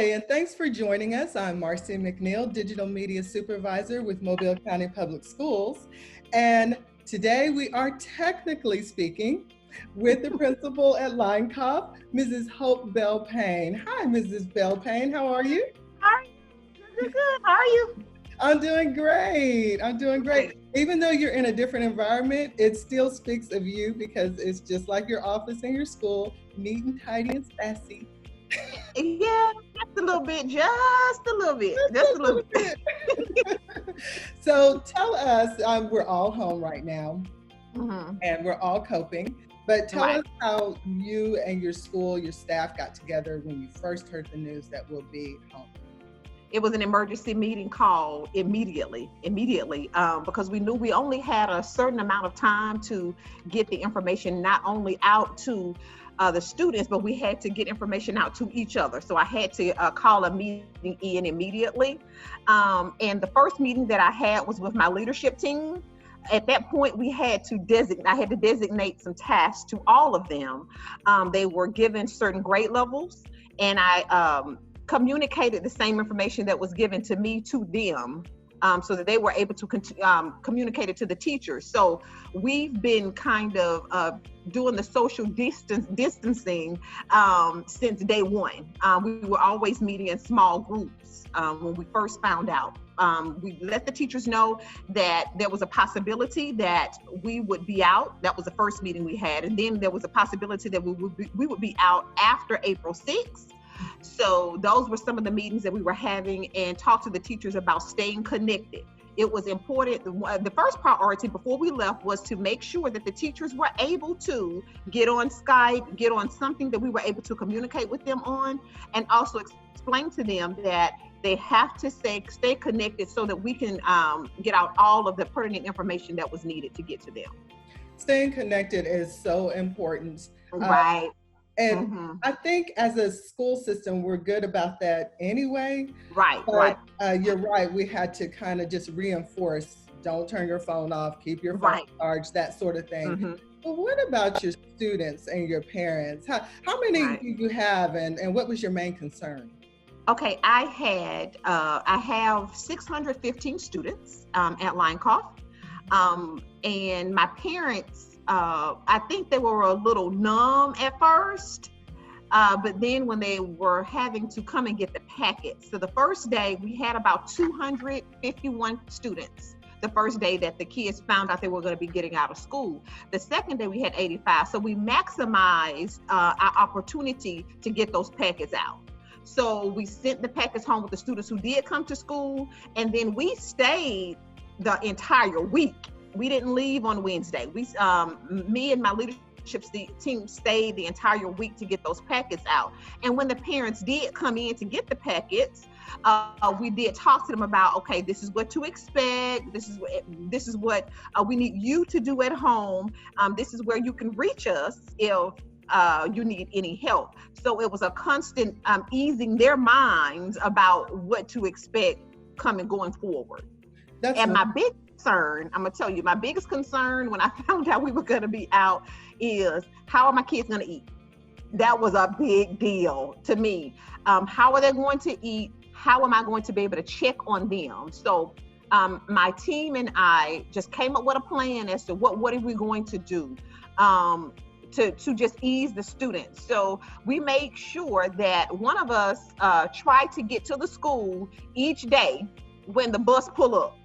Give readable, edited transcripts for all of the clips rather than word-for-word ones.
Hi, and thanks for joining us. I'm Marcia McNeil, Digital Media Supervisor with Mobile County Public Schools. And today we are technically speaking with the principal at Leinkauf, Mrs. Hope Belle-Payne. Hi, Mrs. Belle-Payne, how are you? Hi, good. How are you? I'm doing great. I'm doing great. Even though you're in a different environment, it still speaks of you because it's just like your office and your school, neat and tidy and sassy. Yeah, just a little bit, just a little bit. So tell us, we're all home right now Mm-hmm. and we're all coping, but tell Right. us how you and your school, your staff got together when you first heard the news that we'll be home. It was an emergency meeting called immediately, because we knew we only had a certain amount of time to get the information not only out to the students, but we had to get information out to each other. So I had to call a meeting in immediately. And the first meeting that I had was with my leadership team. At that point, I had to designate some tasks to all of them. They were given certain grade levels, and I communicated the same information that was given to me to them, so that they were able to communicate it to the teachers. So we've been kind of doing the social distancing since day one. We were always meeting in small groups when we first found out. We let the teachers know that there was a possibility that we would be out. That was the first meeting we had. And then there was a possibility that we would be out after April 6th. So those were some of the meetings that we were having, and talked to the teachers about staying connected. It was important. The first priority before we left was to make sure that the teachers were able to get on Skype, get on something that we were able to communicate with them on, and also explain to them that they have to stay connected so that we can get out all of the pertinent information that was needed to get to them. Staying connected is so important. Right. And I think as a school system, we're good about that anyway. Right. You're right. We had to kind of just reinforce, don't turn your phone off, keep your phone charged, that sort of thing. But what about your students and your parents? How many do you have, and what was your main concern? Okay, I have 615 students at Leinkauf, and my parents, I think they were a little numb at first, but then when they were having to come and get the packets. So the first day we had about 251 students. The first day that the kids found out they were going to be getting out of school. The second day we had 85. So we maximized our opportunity to get those packets out. So we sent the packets home with the students who did come to school, and then we stayed the entire week. We didn't leave on Wednesday. Me and my leadership team stayed the entire week to get those packets out. And when the parents did come in to get the packets, we did talk to them about, okay, this is what to expect. This is what we need you to do at home. This is where you can reach us if you need any help. So it was a constant easing their minds about what to expect going forward. My big concern, I'm gonna tell you, my biggest concern when I found out we were gonna be out is, how are my kids gonna eat? That was a big deal to me. How are they going to eat? How am I going to be able to check on them? So my team and I just came up with a plan as to what are we going to do to just ease the students. So we make sure that one of us try to get to the school each day when the bus pull up.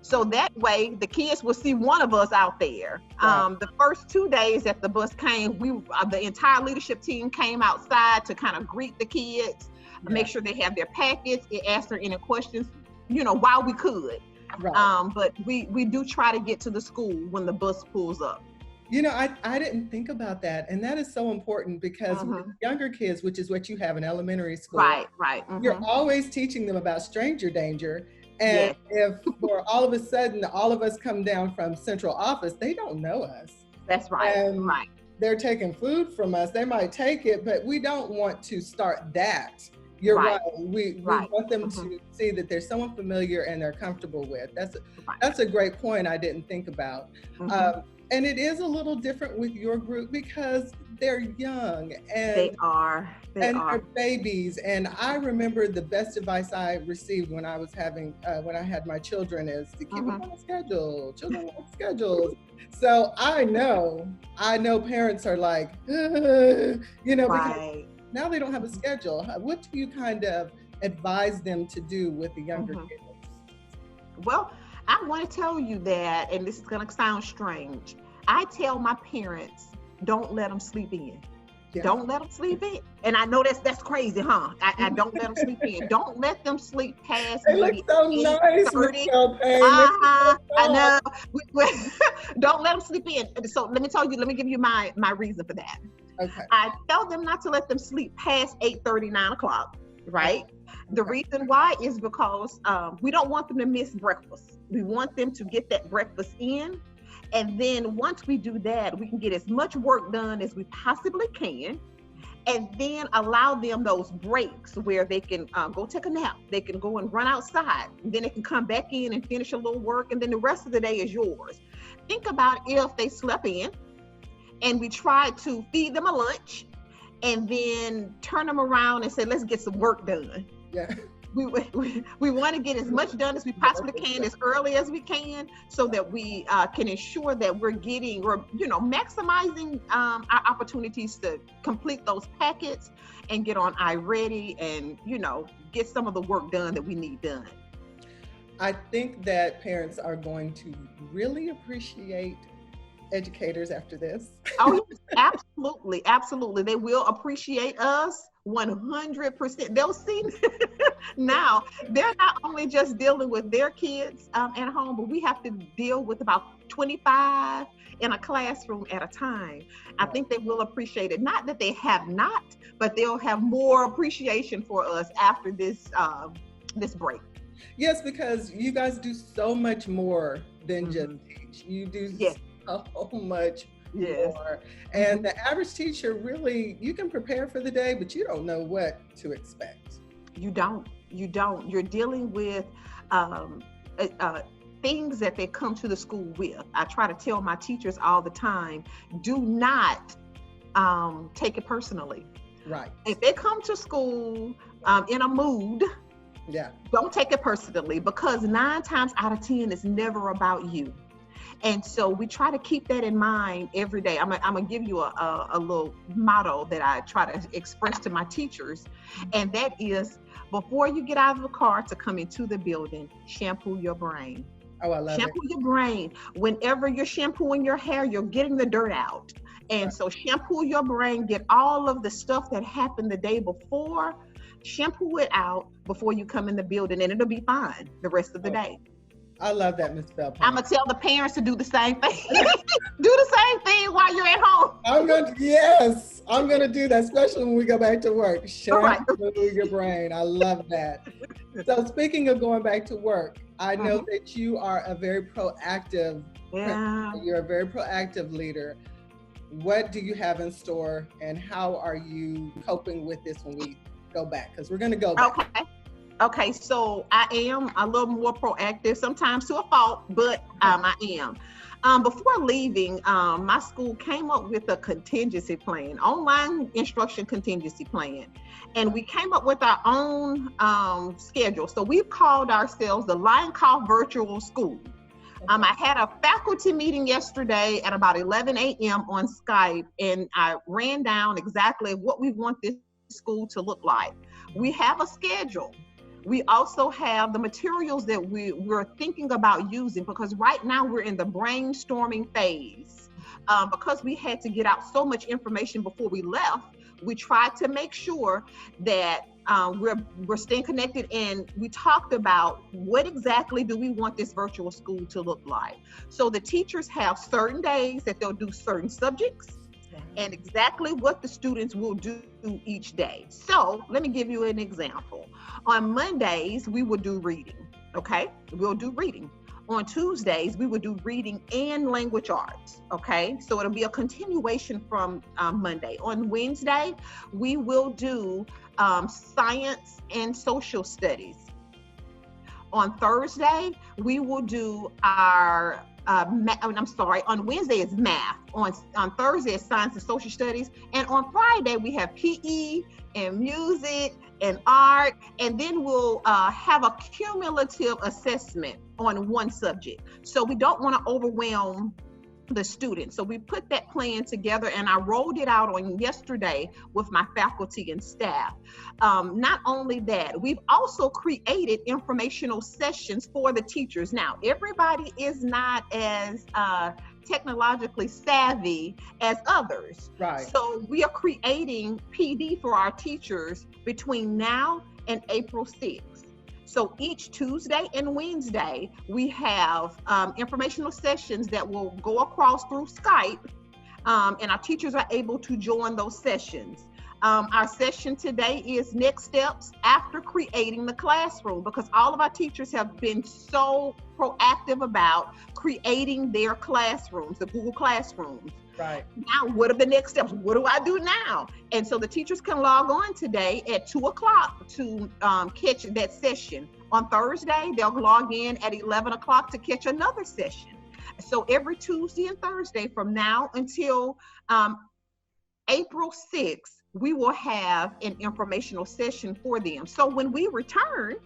So that way the kids will see one of us out there. Right. The first 2 days that the bus came, the entire leadership team came outside to kind of greet the kids, make sure they have their packets, answer any questions, while we could. Right. But we do try to get to the school when the bus pulls up. I didn't think about that. And that is so important because with younger kids, which is what you have in elementary school, right. You're always teaching them about stranger danger. And if for all of a sudden, all of us come down from central office, they don't know us. That's right. And they're taking food from us. They might take it, but we don't want to start that. You're right. We want them to see that there's someone familiar and they're comfortable with. That's a great point I didn't think about. And it is a little different with your group because they're young They are. They and are. they're babies. And I remember the best advice I received when I was when I had my children is to keep them on a schedule. Children like schedules. So I know parents are like, because now they don't have a schedule. What do you kind of advise them to do with the younger kids? Well, I want to tell you that, and this is going to sound strange. I tell my parents, don't let them sleep in. Yeah. Don't let them sleep in. And I know that's crazy, huh? I don't let them sleep in. Don't let them sleep past They look so nice, Belle-Payne. I know. Don't let them sleep in. So let me give you my reason for that. Okay. I tell them not to let them sleep past 8:30, 9 o'clock, right? The reason why is because we don't want them to miss breakfast. We want them to get that breakfast in. And then once we do that, we can get as much work done as we possibly can. And then allow them those breaks where they can go take a nap. They can go and run outside. Then they can come back in and finish a little work. And then the rest of the day is yours. Think about if they slept in and we tried to feed them a lunch and then turn them around and say, let's get some work done. Yeah. We want to get as much done as we possibly can, as early as we can, so that we can ensure that we're maximizing our opportunities to complete those packets and get on iReady and, get some of the work done that we need done. I think that parents are going to really appreciate educators after this. Oh, yes, absolutely. Absolutely. They will appreciate us 100%. They'll see now they're not only just dealing with their kids at home, but we have to deal with about 25 in a classroom at a time. I think they will appreciate it. Not that they have not, but they'll have more appreciation for us after this break. Yes, because you guys do so much more than just teach. You do so much more. And the average teacher, really, you can prepare for the day, but you don't know what to expect. You don't. You're dealing with things that they come to the school with. I try to tell my teachers all the time, do not take it personally. Right. If they come to school in a mood, don't take it personally, because 9 times out of 10, it's never about you. And so we try to keep that in mind every day. I'm gonna give you a little motto that I try to express to my teachers. And that is, before you get out of the car to come into the building, shampoo your brain. Oh, I love it. Shampoo your brain. Whenever you're shampooing your hair, you're getting the dirt out. And so shampoo your brain, get all of the stuff that happened the day before, shampoo it out before you come in the building, and it'll be fine the rest of the day. I love that, Miss Belle-Payne. I'm gonna tell the parents to do the same thing. Do the same thing while you're at home. I'm gonna do that, especially when we go back to work. Shampoo your brain. I love that. So speaking of going back to work, I know that you are a very proactive principal. You're a very proactive leader. What do you have in store, and how are you coping with this when we go back? Because we're gonna go back. Okay, so I am a little more proactive, sometimes to a fault, but I am. Before leaving, my school came up with a contingency plan, online instruction contingency plan. And we came up with our own schedule. So we've called ourselves the Leinkauf Virtual School. I had a faculty meeting yesterday at about 11 a.m. on Skype, and I ran down exactly what we want this school to look like. We have a schedule. We also have the materials that we're thinking about using, because right now we're in the brainstorming phase. Because we had to get out so much information before we left, we tried to make sure that we're staying connected, and we talked about what exactly do we want this virtual school to look like. So the teachers have certain days that they'll do certain subjects, and exactly what the students will do each day. So let me give you an example. On Mondays, we will do reading, okay? We'll do reading. On Tuesdays, we will do reading and language arts, okay? So it'll be a continuation from Monday. On Wednesday, we will do science and social studies. On Thursday, we will do our on Wednesday is math. On Thursday is science and social studies. And on Friday, we have PE and music and art. And then we'll have a cumulative assessment on one subject. So we don't want to overwhelm the students. So we put that plan together, and I rolled it out on yesterday with my faculty and staff. Not only that, we've also created informational sessions for the teachers. Now, everybody is not as technologically savvy as others. Right. So we are creating PD for our teachers between now and April 6th. So each Tuesday and Wednesday, we have informational sessions that will go across through Skype, and our teachers are able to join those sessions. Our session today is next steps after creating the classroom, because all of our teachers have been so proactive about creating their classrooms, the Google Classrooms. Right. Now, what are the next steps? What do I do now? And so the teachers can log on today at 2:00 to catch that session. On Thursday, they'll log in at 11 o'clock to catch another session. So every Tuesday and Thursday from now until April 6th, we will have an informational session for them. So when we return,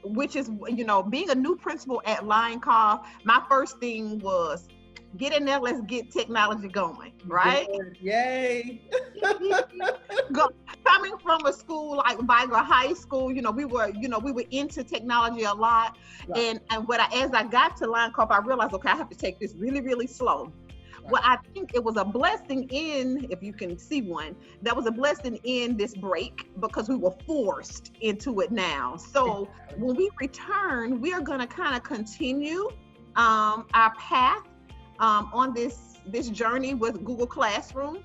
which is, being a new principal at Leinkauf, my first thing was, get in there, let's get technology going, right? Yay. Coming from a school like Vigo High School, we were into technology a lot. Right. And as I got to Leinkauf, I realized, okay, I have to take this really, really slow. Right. Well, I think it was a blessing if you can see one, that was a blessing in this break, because we were forced into it now. So when we return, we are going to kind of continue our path on this journey with Google Classroom,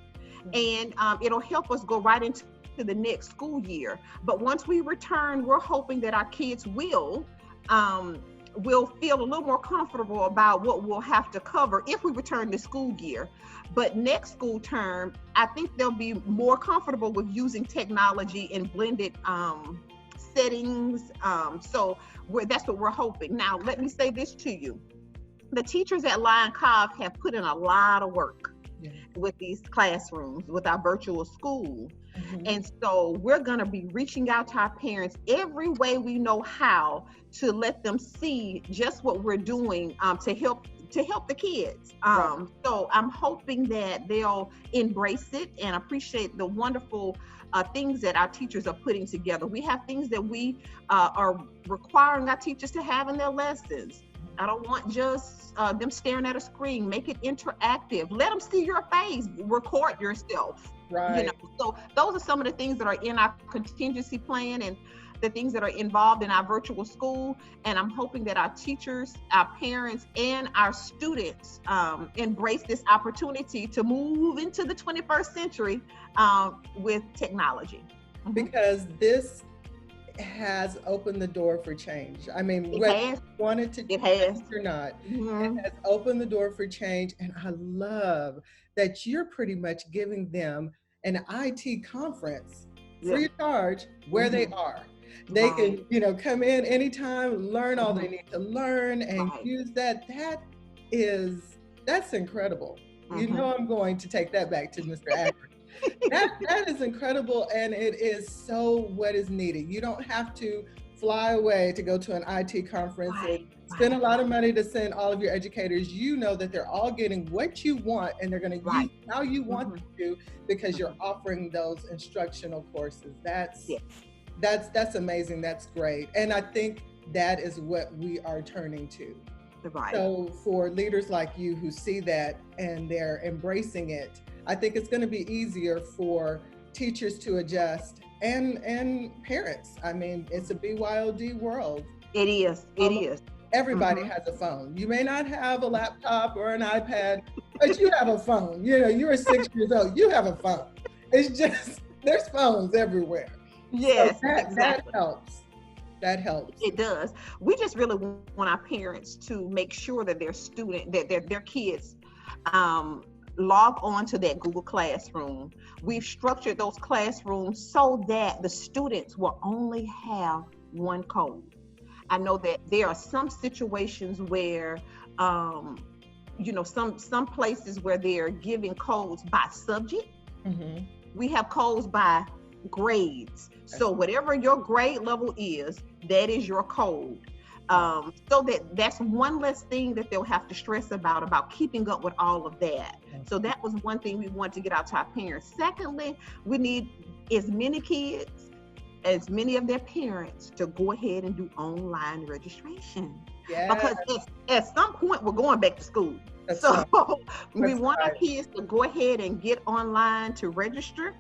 and it'll help us go right into the next school year. But once we return, we're hoping that our kids will feel a little more comfortable about what we'll have to cover if we return this school year. But next school term, I think they'll be more comfortable with using technology in blended settings. So that's what we're hoping. Now, let me say this to you. The teachers at Leinkauf have put in a lot of work with these classrooms, with our virtual school. Mm-hmm. And so we're going to be reaching out to our parents every way we know how to let them see just what we're doing to help the kids. So I'm hoping that they'll embrace it and appreciate the wonderful things that our teachers are putting together. We have things that we are requiring our teachers to have in their lessons. I don't want just them staring at a screen. Make it interactive. Let them see your face. Record yourself. Right. So those are some of the things that are in our contingency plan and the things that are involved in our virtual school. And I'm hoping that our teachers, our parents, and our students embrace this opportunity to move into the 21st century with technology. Because this has opened the door for change. I mean, whether you wanted to change or not, it has opened the door for change. And I love that you're pretty much giving them an IT conference free of charge where they are. They can, come in anytime, learn all they need to learn, and use that. That's incredible. I'm going to take that back to Mr. Acker. That is incredible, and it is so what is needed. You don't have to fly away to go to an IT conference and spend a lot of money to send all of your educators. You know that they're all getting what you want, and they're going to use how you want them to, because you're offering those instructional courses. That's amazing. That's great. And I think that is what we are turning to. Right. So for leaders like you who see that and they're embracing it, I think it's going to be easier for teachers to adjust and parents. I mean, it's a BYOD world. It is. Everybody has a phone. You may not have a laptop or an iPad, but you have a phone. You're 6 years old. You have a phone. It's just, there's phones everywhere. Yes, so that helps. That helps. It does. We just really want our parents to make sure that their kids log on to that Google Classroom. We've structured those classrooms so that the students will only have one code. I know that there are some situations where, some places where they're giving codes by subject. Mm-hmm. We have codes by grades. So whatever your grade level is, that is your code. So that's one less thing that they'll have to stress about keeping up with all of that. So that was one thing we wanted to get out to our parents. Secondly, we need as many of their parents to go ahead and do online registration. Yeah. Because at some point we're going back to school. That's so right. we want our kids to go ahead and get online to register,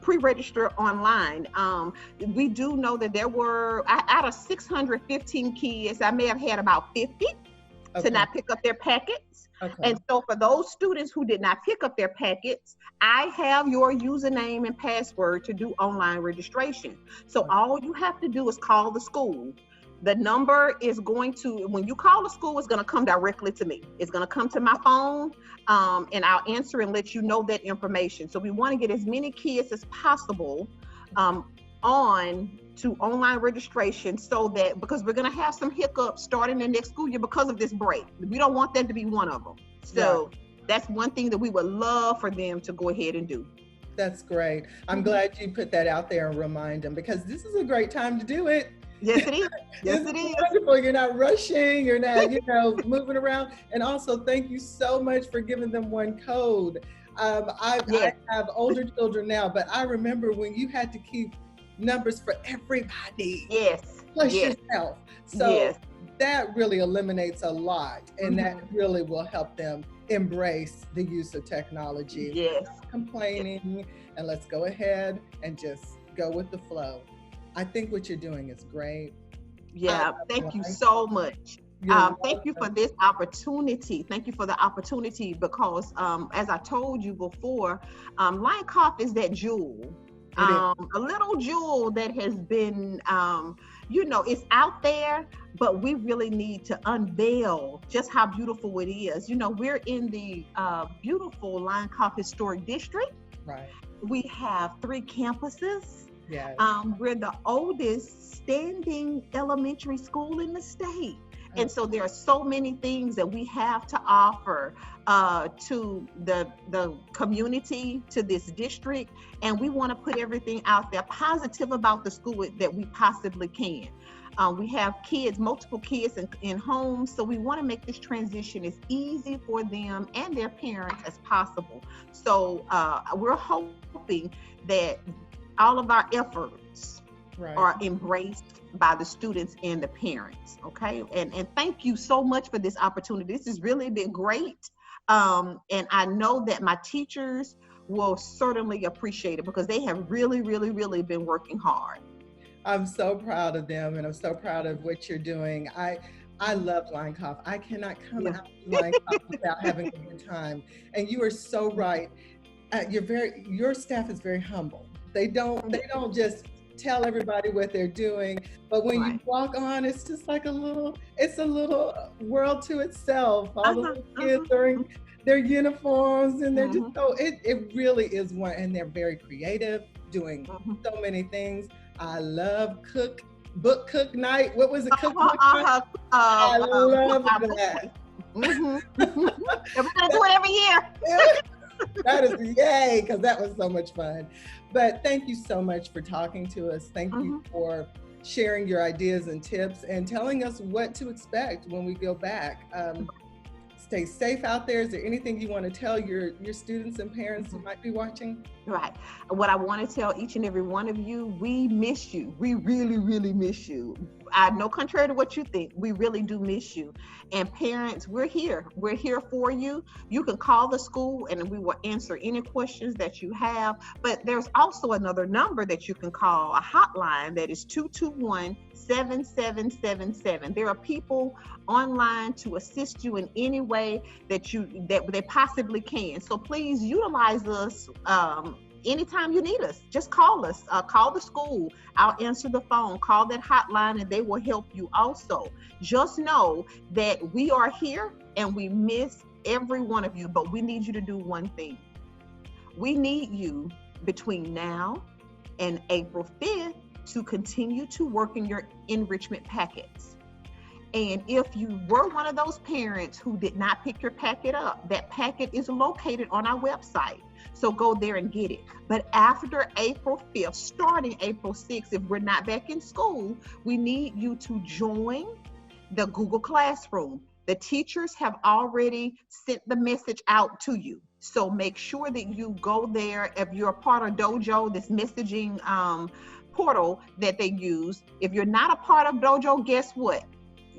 pre-register online. We do know that there were, out of 615 kids, I may have had about 50 to not pick up their packets. And so for those students who did not pick up their packets, I have your username and password to do online registration. So all you have to do is call the school. The number is going to, when you call the school, it's going to come directly to me. It's going to come to my phone, and I'll answer and let you know that information. So we want to get as many kids as possible on to online registration, so that, because we're going to have some hiccups starting the next school year because of this break. We don't want that to be one of them. So that's one thing that we would love for them to go ahead and do. That's great. I'm glad you put that out there and remind them, because this is a great time to do it. Yes, it is. Yes, it is. Wonderful. You're not rushing. You're not, moving around. And also, thank you so much for giving them one code. I have older children now, but I remember when you had to keep numbers for everybody. Yes. Plus yourself. So that really eliminates a lot, and that really will help them embrace the use of technology. Yes. Complaining, and let's go ahead and just go with the flow. I think what you're doing is great. Yeah, thank you so much. Thank you for this opportunity. Thank you for the opportunity, because as I told you before, Leinkauf is that jewel, a little jewel that has been, it's out there, but we really need to unveil just how beautiful it is. We're in the beautiful Leinkauf Historic District. Right. We have 3 campuses. Yes. We're the oldest standing elementary school in the state. And so there are so many things that we have to offer to the community, to this district. And we want to put everything out there positive about the school that we possibly can. We have multiple kids in homes. So we want to make this transition as easy for them and their parents as possible. So we're hoping that all of our efforts are embraced by the students and the parents. Okay. And thank you so much for this opportunity. This has really been great. And I know that my teachers will certainly appreciate it, because they have really, really, really been working hard. I'm so proud of them, and I'm so proud of what you're doing. I love Leinkauf. I cannot come out of Leinkauf without having a good time. And you are so right. Your staff is very humble. They don't just tell everybody what they're doing, but when you walk on, it's just like a little world to itself. All the little kids are in their uniforms, and they're just it really is one, and they're very creative, doing so many things. I love book cook night. What was it? Cook night? I love that. And we're gonna do it every year. That is yay, because that was so much fun. But thank you so much for talking to us. Thank you for sharing your ideas and tips and telling us what to expect when we go back. Stay safe out there. Is there anything you want to tell your students and parents who might be watching? Right. What I want to tell each and every one of you, we miss you. We really, really miss you. I know, contrary to what you think, we really do miss you. And parents, we're here. We're here for you. You can call the school and we will answer any questions that you have. But there's also another number that you can call, a hotline, that is 221-7777. There are people online to assist you in any way that they possibly can. So please utilize us anytime you need us. Just call us, call the school. I'll answer the phone, call that hotline, and they will help you also. Just know that we are here and we miss every one of you, but we need you to do one thing. We need you between now and April 5th to continue to work in your enrichment packets. And if you were one of those parents who did not pick your packet up, that packet is located on our website. So go there and get it. But after April 5th, starting April 6th, if we're not back in school, we need you to join the Google Classroom. The teachers have already sent the message out to you. So make sure that you go there. If you're a part of Dojo, this messaging portal that they use. If you're not a part of Dojo, guess what?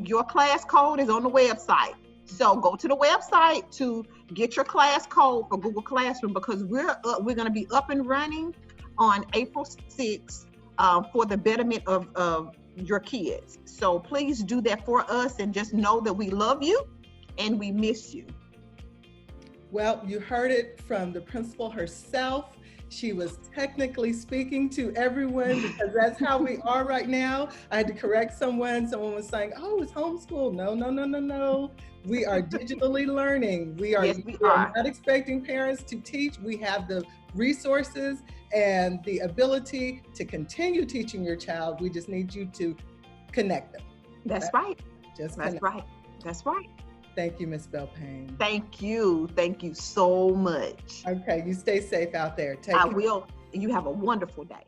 Your class code is on the website. So go to the website to get your class code for Google Classroom, because we're going to be up and running on April 6th for the betterment of your kids. So please do that for us, and just know that we love you and we miss you. Well, you heard it from the principal herself. She was technically speaking to everyone, because that's how we are right now. I had to correct someone. Someone was saying, oh, it's homeschool. No, no, no, no, no. We are digitally learning. We are not expecting parents to teach. We have the resources and the ability to continue teaching your child. We just need you to connect them. That's right. That's right. That's right. Thank you, Miss Belle-Payne. Thank you. Thank you so much. Okay, you stay safe out there. I will. You have a wonderful day.